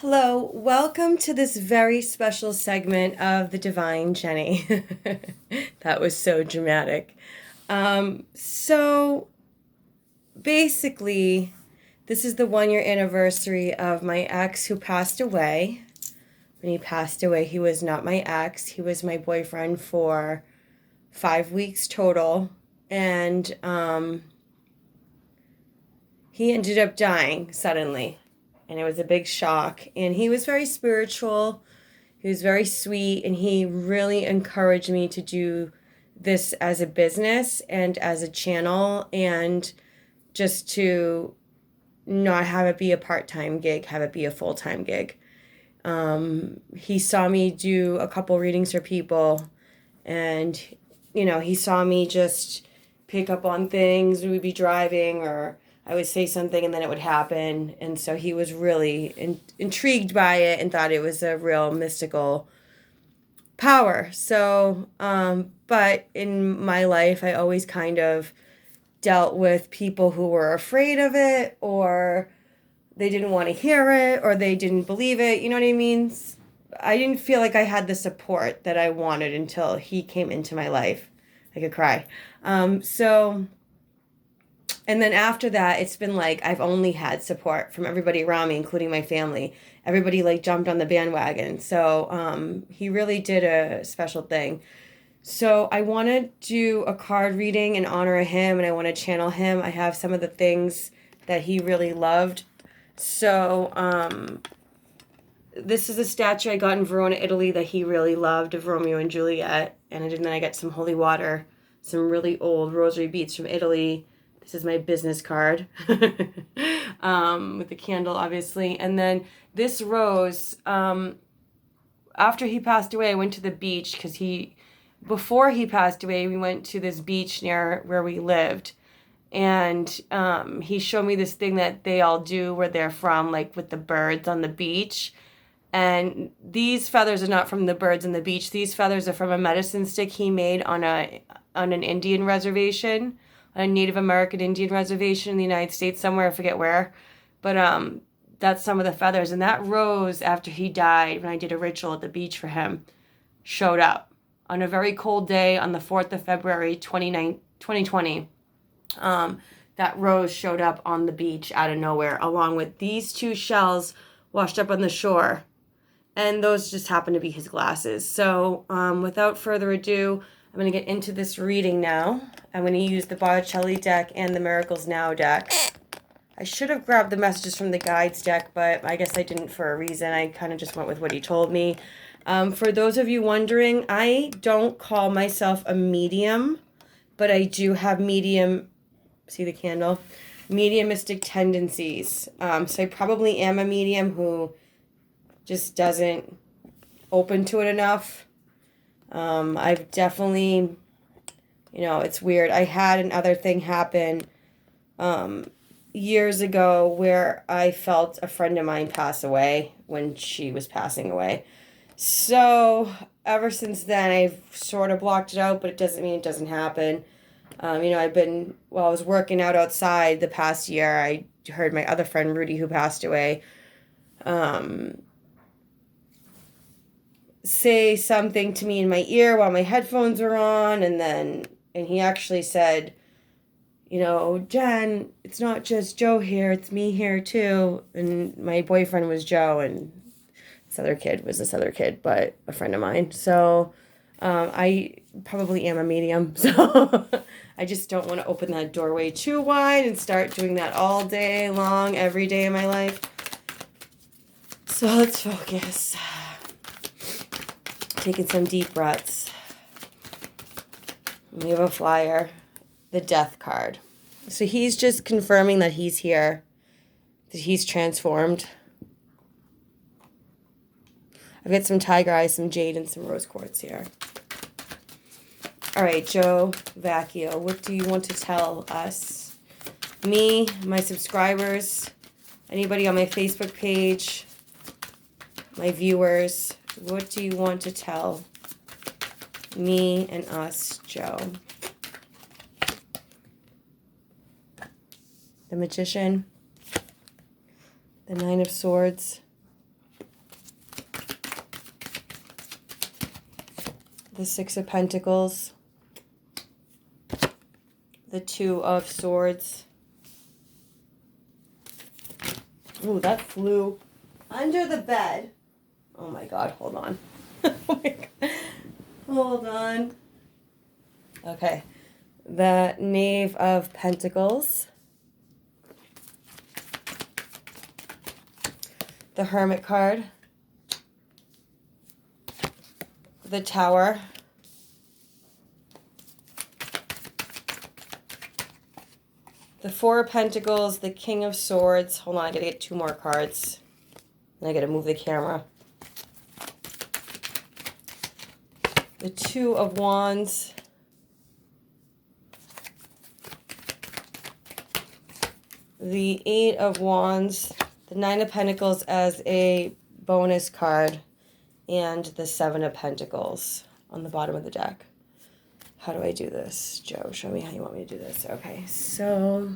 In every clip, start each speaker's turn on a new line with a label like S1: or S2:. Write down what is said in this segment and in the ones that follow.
S1: Hello, welcome to this very special segment of the Divine Jenny. That was so dramatic. So basically, this is the 1 year anniversary of my ex who passed away. When he passed away, he was not my ex, he was my boyfriend for 5 weeks total. And he ended up dying suddenly. And it was a big shock. And he was very spiritual. He was very sweet. And he really encouraged me to do this as a business and as a channel. And just to not have it be a part-time gig, have it be a full-time gig. He saw me do a couple readings for people. And, he saw me just pick up on things. We would be driving or I would say something and then it would happen. And so he was really intrigued by it and thought it was a real mystical power. So, but in my life, I always kind of dealt with people who were afraid of it or they didn't want to hear it or they didn't believe it. You know what I mean? I didn't feel like I had the support that I wanted until he came into my life. I could cry. And then after that, it's been like I've only had support from everybody around me, including my family. Everybody like jumped on the bandwagon. So he really did a special thing. So I want to do a card reading in honor of him, and I want to channel him. I have some of the things that he really loved. So this is a statue I got in Verona, Italy that he really loved of Romeo and Juliet. And then I got some holy water, some really old rosary beads from Italy. This is my business card with the candle, obviously. And then this rose, after he passed away, I went to the beach because before he passed away, we went to this beach near where we lived. And he showed me this thing that they all do where they're from, like with the birds on the beach. And these feathers are not from the birds on the beach. These feathers are from a medicine stick he made on an Indian reservation, a Native American Indian reservation in the United States somewhere, I forget where. But that's some of the feathers. And that rose after he died, when I did a ritual at the beach for him, showed up on a very cold day on the 4th of February, 2020. That rose showed up on the beach out of nowhere, along with these two shells washed up on the shore. And those just happen to be his glasses. So without further ado, I'm going to get into this reading now. I'm going to use the Botticelli deck and the Miracles Now deck. I should have grabbed the messages from the guides deck, but I guess I didn't for a reason. I kind of just went with what he told me. For those of you wondering, I don't call myself a medium, but I do have see the candle? Mediumistic tendencies. So I probably am a medium who just doesn't open to it enough. I've definitely, it's weird. I had another thing happen years ago where I felt a friend of mine pass away when she was passing away. So ever since then, I've sort of blocked it out, but it doesn't mean it doesn't happen. I was working out outside the past year, I heard my other friend Rudy, who passed away, say something to me in my ear while my headphones were on, and he actually said, Jen, it's not just Joe here, it's me here too. And my boyfriend was Joe, and this other kid, but a friend of mine. So I probably am a medium, so I just don't want to open that doorway too wide and start doing that all day long, every day of my life. So let's focus. Taking some deep breaths. We have a flyer, the Death card. So he's just confirming that he's here, that he's transformed. I've got some tiger eyes, some jade, and some rose quartz here. All right, Joe Vacchio, what do you want to tell us? Me, my subscribers, anybody on my Facebook page, my viewers, what do you want to tell me and us, Joe? The Magician, the Nine of Swords, the Six of Pentacles, the Two of Swords. Ooh, that flew under the bed. Oh my God, hold on. Oh my God. Hold on. Okay. The Knave of Pentacles. The Hermit card. The Tower. The Four of Pentacles, the King of Swords. Hold on, I gotta get 2 more cards. And I gotta move the camera. The Two of Wands. The Eight of Wands. The Nine of Pentacles as a bonus card. And the Seven of Pentacles on the bottom of the deck. How do I do this? Joe, show me how you want me to do this. Okay, so...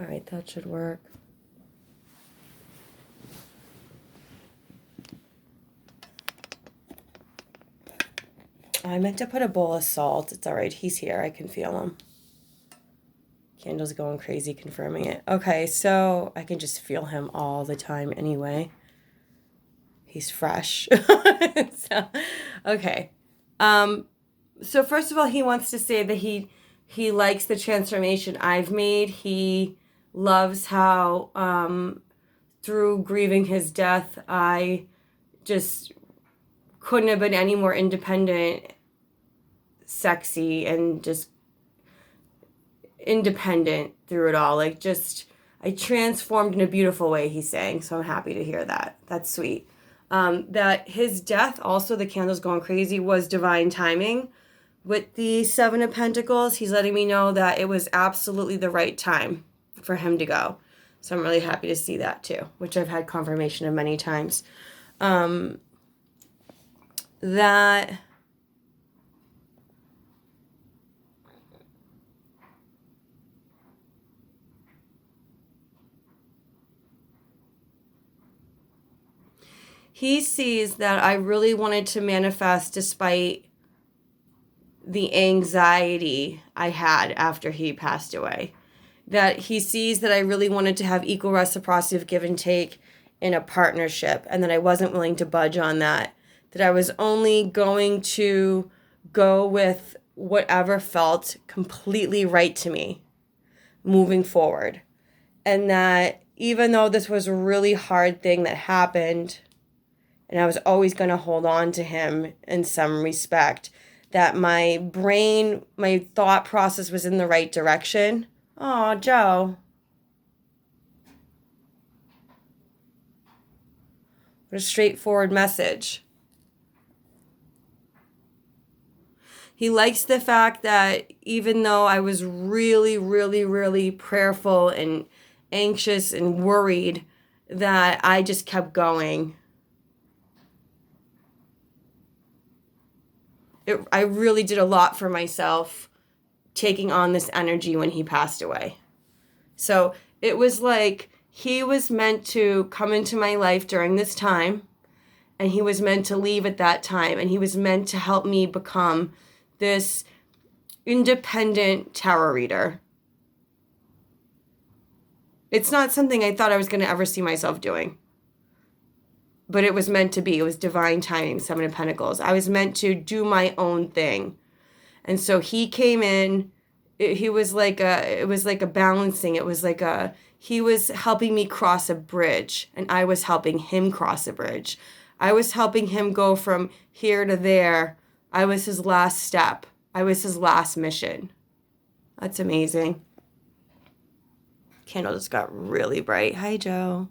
S1: all right, that should work. I meant to put a bowl of salt. It's all right. He's here. I can feel him. Candle's going crazy confirming it. Okay, so I can just feel him all the time anyway. He's fresh. So, okay. So first of all, he wants to say that he likes the transformation I've made. He loves how through grieving his death, I just couldn't have been any more independent, sexy, and just independent through it all. Like, just, I transformed in a beautiful way, he's saying. So I'm happy to hear that. That's sweet. That his death, also the candle's going crazy, was divine timing. With the Seven of Pentacles, he's letting me know that it was absolutely the right time for him to go. So I'm really happy to see that too, which I've had confirmation of many times. That he sees that I really wanted to manifest despite the anxiety I had after he passed away. That he sees that I really wanted to have equal reciprocity of give and take in a partnership, and that I wasn't willing to budge on that. That I was only going to go with whatever felt completely right to me moving forward. And that even though this was a really hard thing that happened, and I was always going to hold on to him in some respect, that my brain, my thought process was in the right direction. Oh, Joe. What a straightforward message. He likes the fact that even though I was really, really, really prayerful and anxious and worried, that I just kept going. I really did a lot for myself taking on this energy when he passed away. So it was like he was meant to come into my life during this time, and he was meant to leave at that time, and he was meant to help me become this independent tarot reader. It's not something I thought I was going to ever see myself doing. But it was meant to be. It was divine timing, Seven of Pentacles. I was meant to do my own thing. And so he came in. It was like a balancing. It was like he was helping me cross a bridge, and I was helping him cross a bridge. I was helping him go from here to there. I was his last step. I was his last mission. That's amazing. Candle just got really bright. Hi, Joe.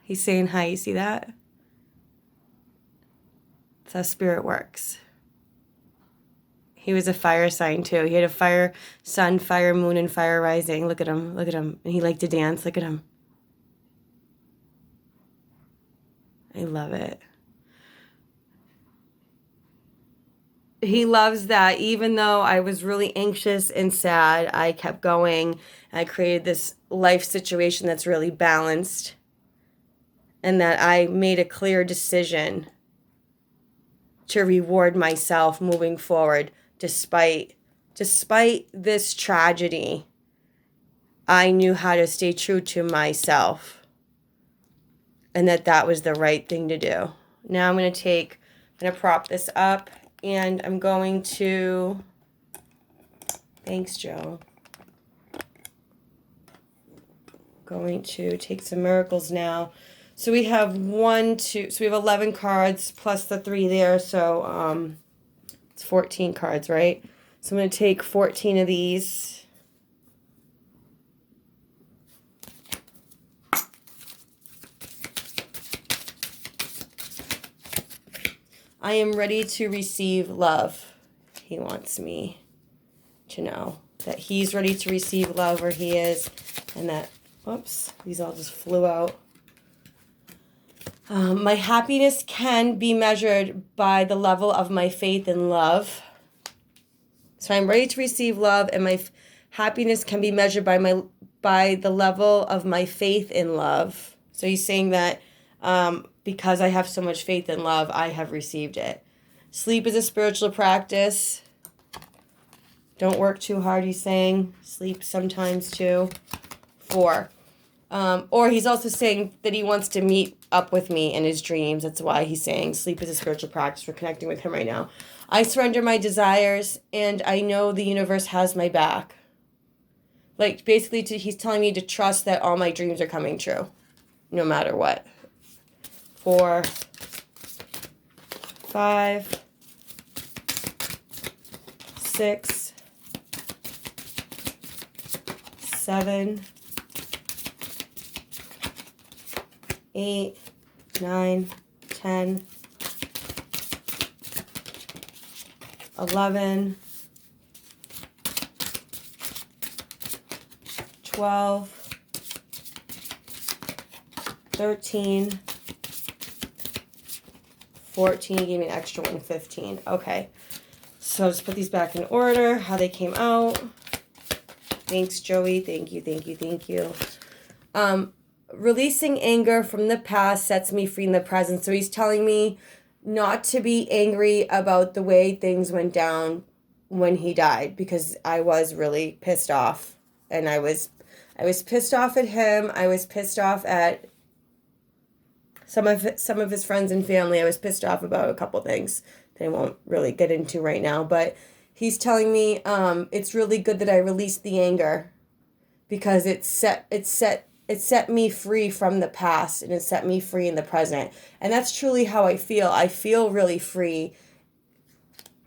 S1: He's saying hi. You see that? That's how spirit works. He was a fire sign too. He had a fire sun, fire moon, and fire rising. Look at him. Look at him. And he liked to dance. Look at him. I love it. he loves that even though I was really anxious and sad, I kept going. I created this life situation that's really balanced, and that I made a clear decision to reward myself moving forward despite this tragedy. I knew how to stay true to myself, and that was the right thing to do. Now I'm going to prop this up, and I'm going to, thanks, Joe. Going to take some miracles now. So we have 1, 2, so we have 11 cards plus the 3 there, so it's 14 cards, right? So I'm going to take 14 of these. I am ready to receive love. He wants me to know that he's ready to receive love where he is, and that, whoops, these all just flew out. My happiness can be measured by the level of my faith and love. So I'm ready to receive love, and my happiness can be measured by the level of my faith in love. So he's saying that because I have so much faith and love, I have received it. Sleep is a spiritual practice. Don't work too hard, he's saying. Sleep sometimes too. 4. Or he's also saying that he wants to meet up with me in his dreams. That's why he's saying sleep is a spiritual practice. We're connecting with him right now. I surrender my desires, and I know the universe has my back. Like, basically, he's telling me to trust that all my dreams are coming true, no matter what. 4, 5, 6, 7, 8, 9, 10, 11, 12, 13, 14, gave me an extra one, 15. Okay, so just put these back in order, how they came out. Thanks, Joey. Thank you, thank you, thank you. Releasing anger from the past sets me free in the present. So he's telling me not to be angry about the way things went down when he died, because I was really pissed off, and I was pissed off at him. I was pissed off at some of his friends and family. I was pissed off about a couple things that I won't really get into right now, but he's telling me it's really good that I released the anger, because it set me free from the past, and it set me free in the present. And that's truly how I feel. I feel really free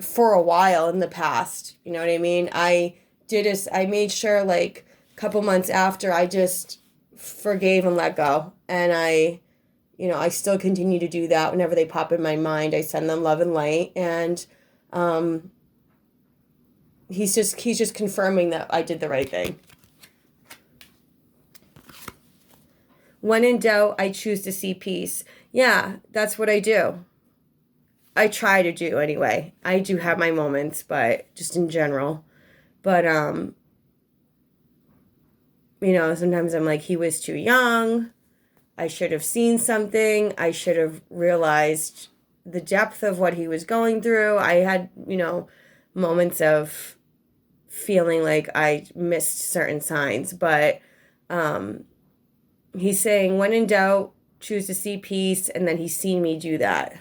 S1: for a while in the past. You know what I mean? I made sure, like, a couple months after, I just forgave and let go. And I still continue to do that whenever they pop in my mind. I send them love and light. And he's just confirming that I did the right thing. When in doubt, I choose to see peace. Yeah, that's what I do. I try to do anyway. I do have my moments, but just in general. But, sometimes I'm like, he was too young. I should have seen something. I should have realized the depth of what he was going through. I had, moments of feeling like I missed certain signs, but, he's saying, when in doubt, choose to see peace, and then he's seen me do that.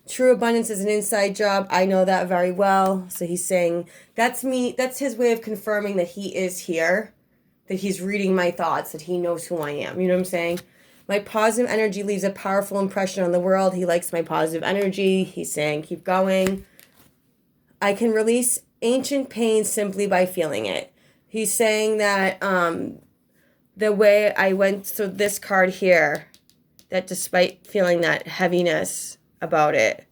S1: True abundance is an inside job. I know that very well. So he's saying, that's me. That's his way of confirming that he is here, that he's reading my thoughts, that he knows who I am. You know what I'm saying? My positive energy leaves a powerful impression on the world. He likes my positive energy. He's saying, keep going. I can release ancient pain simply by feeling it. He's saying that the way I went through this card here, that despite feeling that heaviness about it,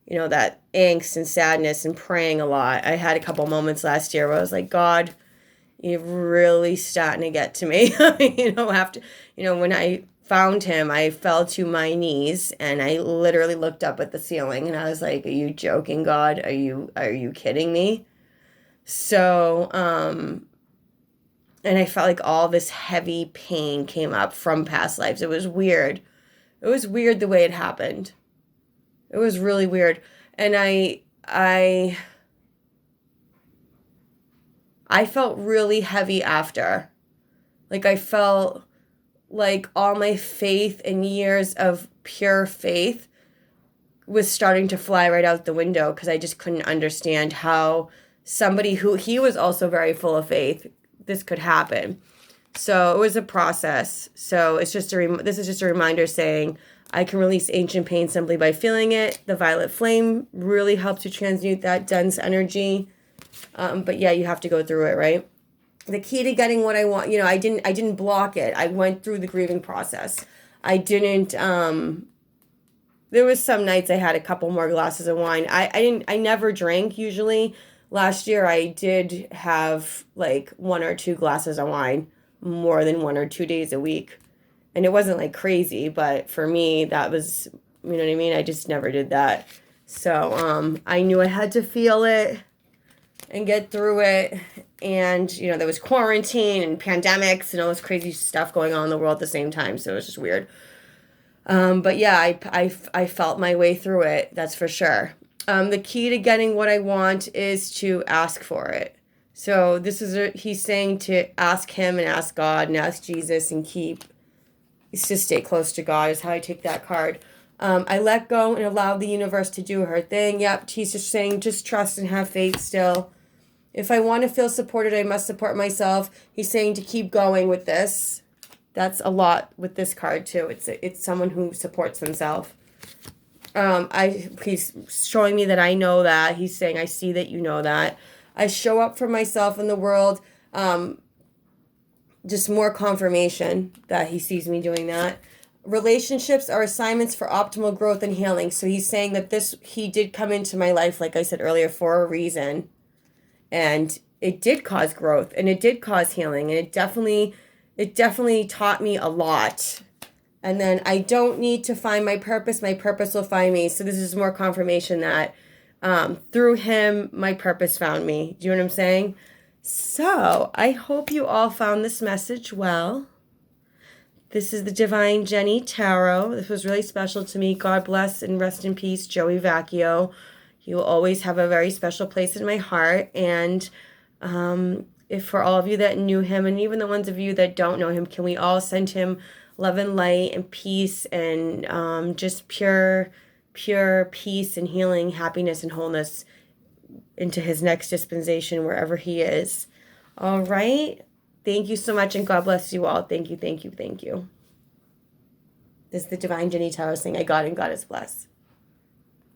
S1: that angst and sadness and praying a lot, I had a couple moments last year where I was like, God, you're really starting to get to me. When I found him, I fell to my knees and I literally looked up at the ceiling and I was like, "Are you joking, God? Are you kidding me?" So, and I felt like all this heavy pain came up from past lives. It was weird. It was weird the way it happened. It was really weird. And I felt really heavy after. Like I felt like all my faith and years of pure faith was starting to fly right out the window because I just couldn't understand how somebody who he was also very full of faith, this could happen. So it was a process. So it's just this is just a reminder saying I can release ancient pain simply by feeling it. The violet flame really helps you transmute that dense energy. But yeah, you have to go through it, right? The key to getting what I want, I didn't block it. I went through the grieving process. I didn't, there was some nights I had a couple more glasses of wine. I never drank usually. Last year I did have like 1 or 2 glasses of wine more than 1 or 2 days a week. And it wasn't like crazy, but for me that was, you know what I mean? I just never did that. So, I knew I had to feel it and get through it. And, there was quarantine and pandemics and all this crazy stuff going on in the world at the same time. So it was just weird. But yeah, I felt my way through it. That's for sure. The key to getting what I want is to ask for it. So he's saying to ask him and ask God and ask Jesus and to stay close to God is how I take that card. I let go and allow the universe to do her thing. Yep. He's just saying, just trust and have faith still. If I want to feel supported, I must support myself. He's saying to keep going with this. That's a lot with this card too. It's someone who supports themselves. He's showing me that I know that. He's saying, I see that you know that. I show up for myself in the world. Just more confirmation that he sees me doing that. Relationships are assignments for optimal growth and healing. So he's saying that he did come into my life, like I said earlier, for a reason. And it did cause growth and it did cause healing. And it definitely taught me a lot. And then I don't need to find my purpose. My purpose will find me. So this is more confirmation that through him, my purpose found me. Do you know what I'm saying? So I hope you all found this message well. This is the Divine Jenny Tarot. This was really special to me. God bless and rest in peace, Joey Vacchio. You will always have a very special place in my heart. And if for all of you that knew him, and even the ones of you that don't know him, can we all send him love and light and peace and just pure peace and healing, happiness and wholeness into his next dispensation, wherever he is. All right. Thank you so much, and God bless you all. Thank you, thank you, thank you. This is the Divine Jenny Tarot saying, I got and God is blessed.